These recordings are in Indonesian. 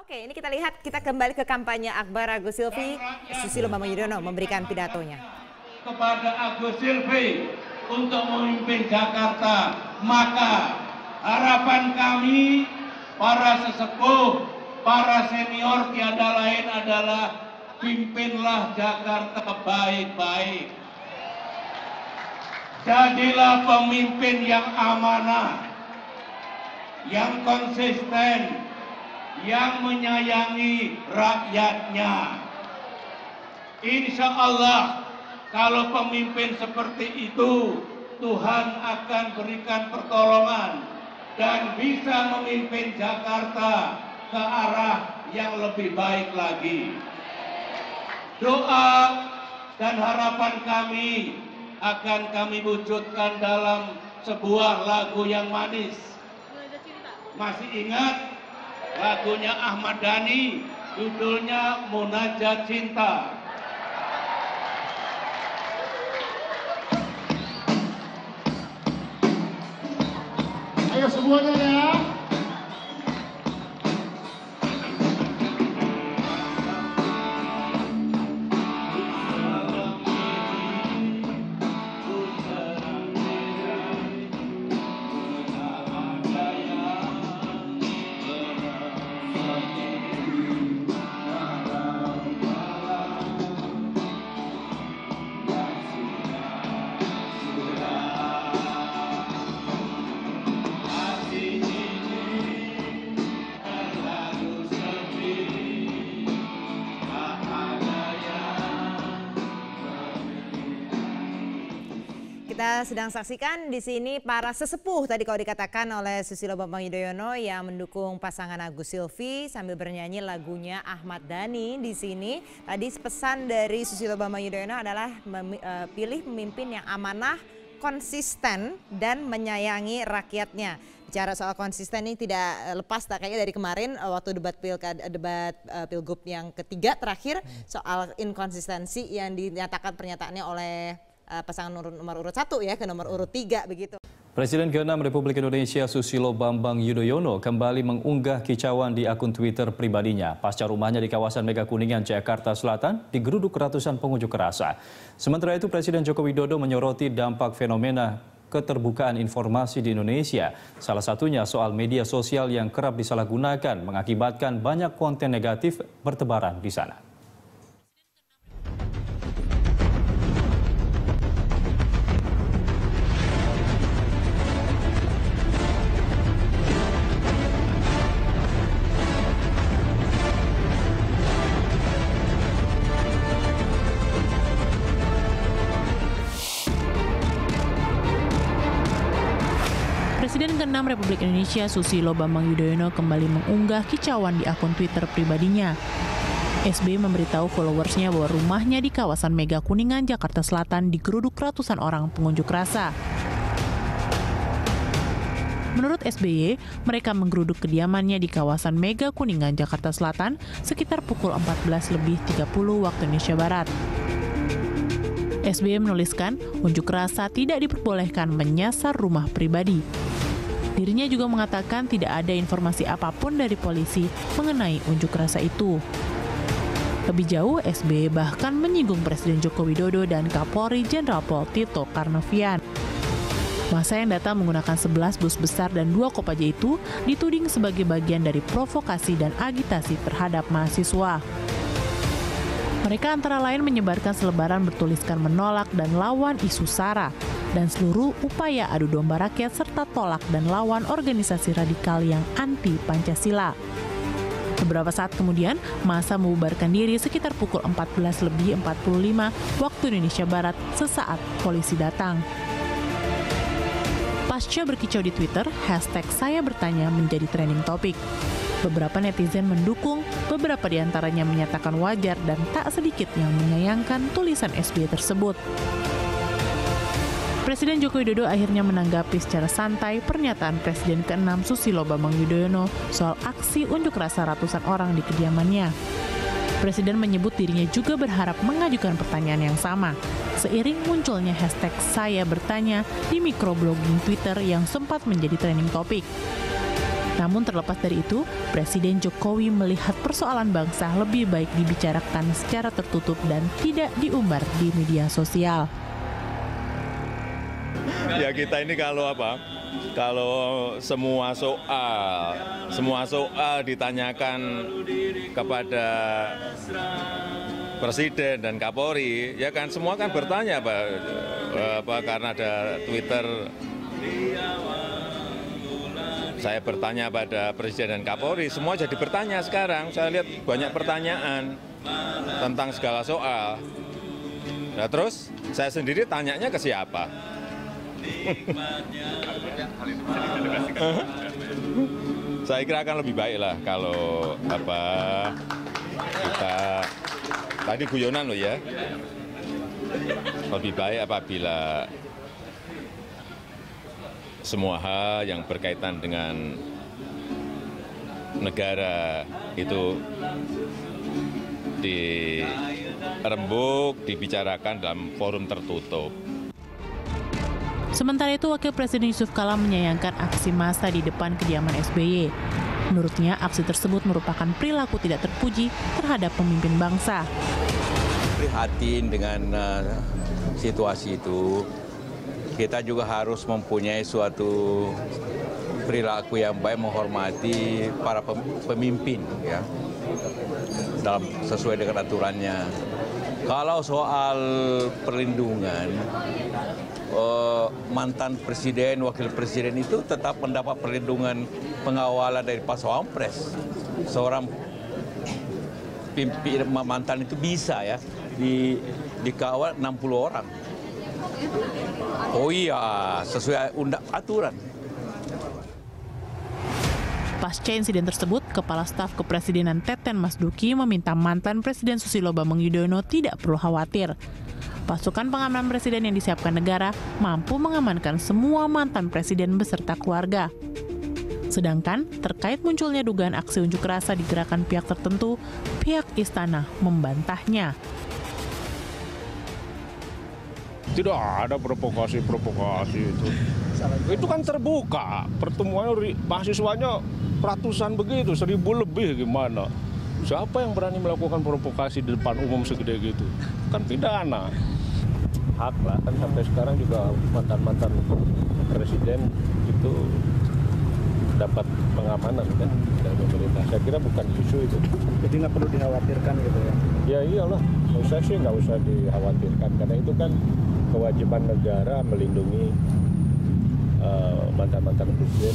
Oke, ini kita lihat, kita kembali ke kampanye Akbar Agus Silvi. Susilo Bambang Yudhoyono memberikan pidatonya. Kepada Agus Silvi untuk memimpin Jakarta, maka harapan kami, para sesepuh, para senior tiada lain adalah pimpinlah Jakarta baik-baik. Jadilah pemimpin yang amanah, yang konsisten, yang menyayangi rakyatnya. Insya Allah, kalau pemimpin seperti itu, Tuhan akan berikan pertolongan dan bisa memimpin Jakarta ke arah yang lebih baik lagi. Doa dan harapan kami akan kami wujudkan dalam sebuah lagu yang manis. Masih ingat lagunya Ahmad Dhani, judulnya Munajat Cinta. Ayo semuanya ya. Kita sedang saksikan di sini para sesepuh tadi kalau dikatakan oleh Susilo Bambang Yudhoyono yang mendukung pasangan Agus Silvi sambil bernyanyi lagunya Ahmad Dhani di sini. Tadi pesan dari Susilo Bambang Yudhoyono adalah pilih pemimpin yang amanah, konsisten dan menyayangi rakyatnya. Bicara soal konsisten ini tidak lepas kayaknya dari kemarin waktu debat pilgub yang ketiga terakhir soal inkonsistensi yang dinyatakan pernyataannya oleh pasangan nomor urut 1 ya ke nomor urut 3 begitu. Presiden ke-6 Republik Indonesia Susilo Bambang Yudhoyono kembali mengunggah kicauan di akun Twitter pribadinya pasca rumahnya di kawasan Mega Kuningan, Jakarta Selatan digeruduk ratusan pengunjuk rasa. Sementara itu Presiden Joko Widodo menyoroti dampak fenomena keterbukaan informasi di Indonesia. Salah satunya soal media sosial yang kerap disalahgunakan mengakibatkan banyak konten negatif bertebaran di sana. Presiden ke-6 Republik Indonesia Susilo Bambang Yudhoyono kembali mengunggah kicauan di akun Twitter pribadinya. SBY memberitahu followersnya bahwa rumahnya di kawasan Mega Kuningan, Jakarta Selatan digeruduk ratusan orang pengunjuk rasa. Menurut SBY, mereka menggeruduk kediamannya di kawasan Mega Kuningan, Jakarta Selatan sekitar pukul 14.30 waktu Indonesia Barat. SBY menuliskan, unjuk rasa tidak diperbolehkan menyasar rumah pribadi. Dirinya juga mengatakan tidak ada informasi apapun dari polisi mengenai unjuk rasa itu. Lebih jauh, SBY bahkan menyinggung Presiden Joko Widodo dan Kapolri Jenderal Pol Tito Karnavian. Massa yang datang menggunakan 11 bus besar dan 2 kopaja itu dituding sebagai bagian dari provokasi dan agitasi terhadap mahasiswa. Mereka antara lain menyebarkan selebaran bertuliskan menolak dan lawan isu SARA dan seluruh upaya adu domba rakyat serta tolak dan lawan organisasi radikal yang anti Pancasila. Beberapa saat kemudian, massa membubarkan diri sekitar pukul 14.45 waktu Indonesia Barat sesaat polisi datang. Pasca berkicau di Twitter, hashtag saya bertanya menjadi trending topik. Beberapa netizen mendukung, beberapa diantaranya menyatakan wajar dan tak sedikit yang menyayangkan tulisan SBY tersebut. Presiden Joko Widodo akhirnya menanggapi secara santai pernyataan Presiden ke-6 Susilo Bambang Yudhoyono soal aksi unjuk rasa ratusan orang di kediamannya. Presiden menyebut dirinya juga berharap mengajukan pertanyaan yang sama, seiring munculnya hashtag saya bertanya di mikroblogging Twitter yang sempat menjadi trending topik. Namun terlepas dari itu, Presiden Jokowi melihat persoalan bangsa lebih baik dibicarakan secara tertutup dan tidak diumbar di media sosial. Ya kita ini kalau semua soal ditanyakan kepada Presiden dan Kapolri, ya kan semua kan bertanya karena ada Twitter. Saya bertanya pada Presiden dan Kapolri, semua jadi bertanya sekarang. Saya lihat banyak pertanyaan tentang segala soal. Nah terus saya sendiri tanyanya ke siapa? Saya kira akan lebih baik lah kalau kita tadi guyonan loh ya. Lebih baik apabila semua hal yang berkaitan dengan negara itu dirembuk, dibicarakan dalam forum tertutup. Sementara itu, Wakil Presiden Yusuf Kala menyayangkan aksi massa di depan kediaman SBY. Menurutnya, aksi tersebut merupakan perilaku tidak terpuji terhadap pemimpin bangsa. Prihatin dengan situasi itu. Kita juga harus mempunyai suatu perilaku yang baik, menghormati para pemimpin, ya, sesuai dengan aturannya. Kalau soal perlindungan, mantan presiden, wakil presiden itu tetap mendapat perlindungan pengawalan dari Pas Pampres. Seorang pimpinan mantan itu bisa ya dikawal 60 orang. Oh iya, sesuai aturan. Pasca insiden tersebut, Kepala Staf Kepresidenan Teten Mas Duki meminta mantan Presiden Susilo Bambang Yudhoyono tidak perlu khawatir. Pasukan pengamanan presiden yang disiapkan negara mampu mengamankan semua mantan presiden beserta keluarga. Sedangkan terkait munculnya dugaan aksi unjuk rasa digerakkan pihak tertentu, pihak istana membantahnya. Tidak ada provokasi itu. Itu kan terbuka, pertemuan mahasiswanya ratusan begitu, 1000 lebih gimana. Siapa yang berani melakukan provokasi di depan umum segede gitu? Kan pidana. Hak lah, kan sampai sekarang juga mantan-mantan presiden itu dapat pengamanan kan dari pemerintah. Saya kira bukan isu itu. Jadi nggak perlu dikhawatirkan gitu ya? Ya iyalah, menurut saya sih nggak usah dikhawatirkan karena itu kan kewajiban negara melindungi mantan-mantan presiden.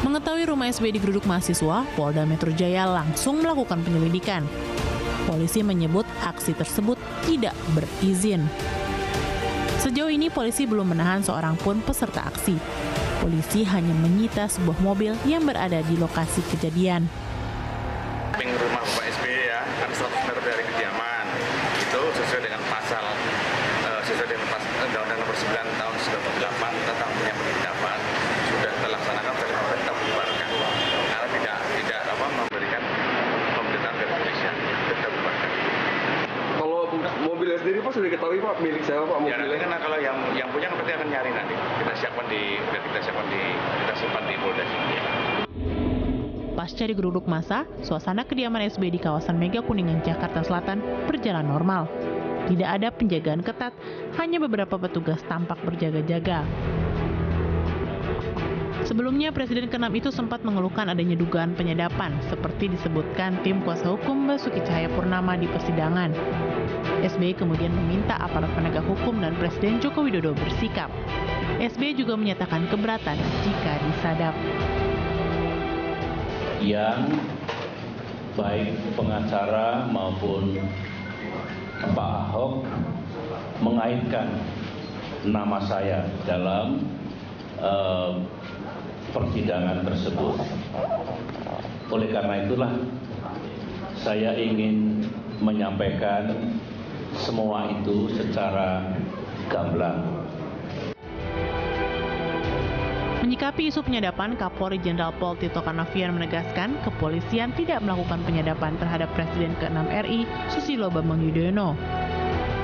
Mengetahui rumah SBY digeruduk mahasiswa, Polda Metro Jaya langsung melakukan penyelidikan. Polisi menyebut aksi tersebut tidak berizin. Sejauh ini polisi belum menahan seorang pun peserta aksi. Polisi hanya menyita sebuah mobil yang berada di lokasi kejadian. Rumah Bapak SBY ya, kan 100 meter dari kediaman. Itu sesuai dengan pasal Undang-Undang Nomor 9 tahun 98 tentang pendapat sudah terlaksanakan oleh pemerintah bubarkan. Karena tidak memberikan pemerintahan dari Indonesia kita bubarkan. Kalau mobil sendiri Pak sudah diketahui Pak milik siapa Pak mobilnya? Ya nanti kalau yang punya berarti akan nyari nanti. Kita simpan di Polda. Pasca digeruduk massa, suasana kediaman SBY di kawasan Mega Kuningan, Jakarta Selatan berjalan normal. Tidak ada penjagaan ketat, hanya beberapa petugas tampak berjaga-jaga. Sebelumnya, Presiden ke-6 itu sempat mengeluhkan adanya dugaan penyadapan, seperti disebutkan tim kuasa hukum Basuki Cahayapurnama di persidangan. SBY kemudian meminta aparat penegak hukum dan Presiden Joko Widodo bersikap. SBY juga menyatakan keberatan jika disadap. Yang baik pengacara maupun Pak Ahok mengaitkan nama saya dalam persidangan tersebut. Oleh karena itulah saya ingin menyampaikan semua itu secara gamblang. Menyikapi isu penyadapan, Kapolri Jenderal Pol Tito Karnavian menegaskan kepolisian tidak melakukan penyadapan terhadap Presiden ke-6 RI Susilo Bambang Yudhoyono.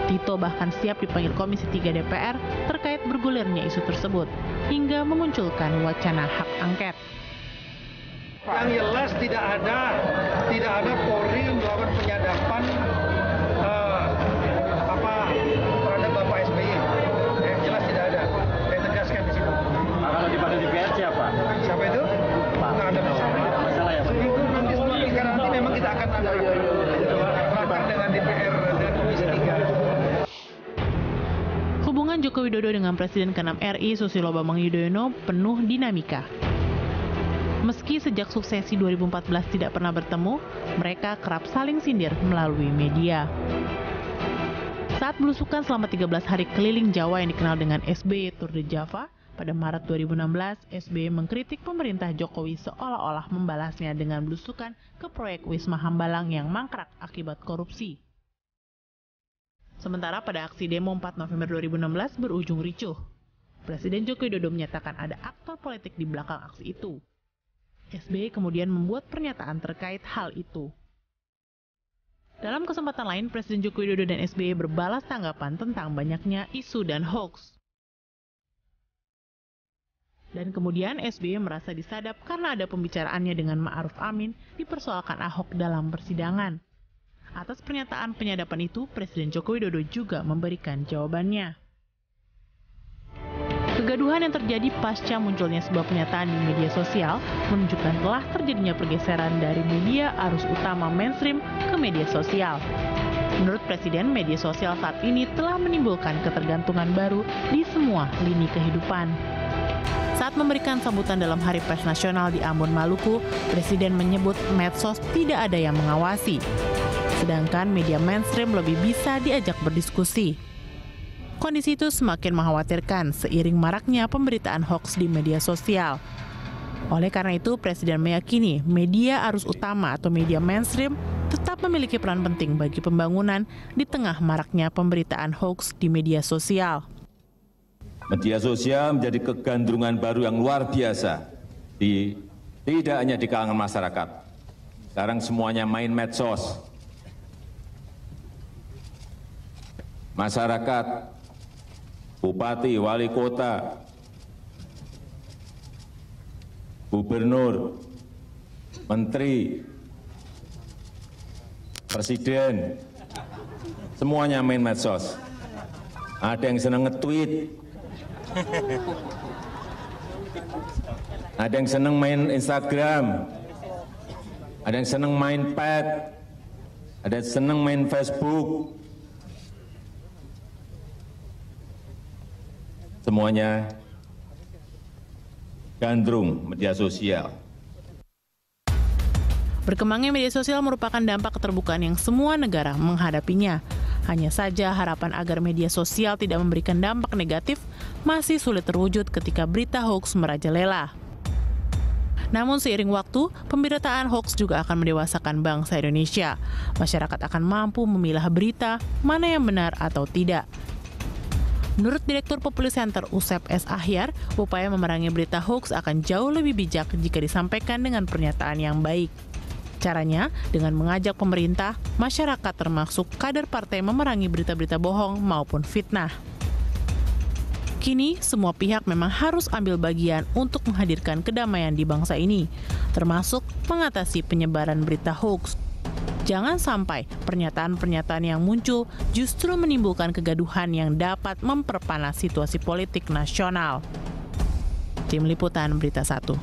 Tito bahkan siap dipanggil Komisi 3 DPR terkait bergulirnya isu tersebut, hingga memunculkan wacana hak angket. Yang jelas tidak ada Polri melakukan penyadapan terhadap Bapak SBY. Yang jelas tidak ada. Saya tegaskan di situ. Kalau dipanggil DPR siapa? Siapa itu? Nggak ada masalah ya. Itu nanti semua pikiran nanti memang kita akan ada rapat dengan DPR dan Komisi 3. Hubungan Joko Widodo dengan Presiden ke-6 RI Susilo Bambang Yudhoyono penuh dinamika. Meski sejak suksesi 2014 tidak pernah bertemu, mereka kerap saling sindir melalui media. Saat belusukan selama 13 hari keliling Jawa yang dikenal dengan SBY Tour de Java, pada Maret 2016, SBY mengkritik pemerintah Jokowi seolah-olah membalasnya dengan belusukan ke proyek Wisma Hambalang yang mangkrak akibat korupsi. Sementara pada aksi demo 4 November 2016 berujung ricuh. Presiden Joko Widodo menyatakan ada aktor politik di belakang aksi itu. SBY kemudian membuat pernyataan terkait hal itu. Dalam kesempatan lain, Presiden Joko Widodo dan SBY berbalas tanggapan tentang banyaknya isu dan hoax. Dan kemudian SBY merasa disadap karena ada pembicaraannya dengan Ma'ruf Amin dipersoalkan Ahok dalam persidangan. Atas pernyataan penyadapan itu, Presiden Joko Widodo juga memberikan jawabannya. Kegaduhan yang terjadi pasca munculnya sebuah pernyataan di media sosial menunjukkan telah terjadinya pergeseran dari media arus utama mainstream ke media sosial. Menurut Presiden, media sosial saat ini telah menimbulkan ketergantungan baru di semua lini kehidupan. Saat memberikan sambutan dalam Hari Pers Nasional di Ambon, Maluku, Presiden menyebut medsos tidak ada yang mengawasi. Sedangkan media mainstream lebih bisa diajak berdiskusi. Kondisi itu semakin mengkhawatirkan seiring maraknya pemberitaan hoax di media sosial. Oleh karena itu, Presiden meyakini media arus utama atau media mainstream tetap memiliki peran penting bagi pembangunan di tengah maraknya pemberitaan hoax di media sosial. Media sosial menjadi kegandrungan baru yang luar biasa, tidak hanya di kalangan masyarakat. Sekarang semuanya main medsos. Masyarakat, bupati, wali kota, gubernur, menteri, presiden, semuanya main medsos. Ada yang senang nge-tweet, ada yang senang main Instagram, ada yang senang main pad, ada yang senang main Facebook. Semuanya gandrung media sosial. Berkembangnya media sosial merupakan dampak keterbukaan yang semua negara menghadapinya. Hanya saja harapan agar media sosial tidak memberikan dampak negatif masih sulit terwujud ketika berita hoax merajalela. Namun seiring waktu, pemberitaan hoax juga akan mendewasakan bangsa Indonesia. Masyarakat akan mampu memilah berita mana yang benar atau tidak. Menurut Direktur Populi Center USEP S. Ahyar, upaya memerangi berita hoax akan jauh lebih bijak jika disampaikan dengan pernyataan yang baik. Caranya, dengan mengajak pemerintah, masyarakat termasuk kader partai memerangi berita-berita bohong maupun fitnah. Kini, semua pihak memang harus ambil bagian untuk menghadirkan kedamaian di bangsa ini, termasuk mengatasi penyebaran berita hoax. Jangan sampai pernyataan-pernyataan yang muncul justru menimbulkan kegaduhan yang dapat memperpanas situasi politik nasional. Tim Liputan Berita 1.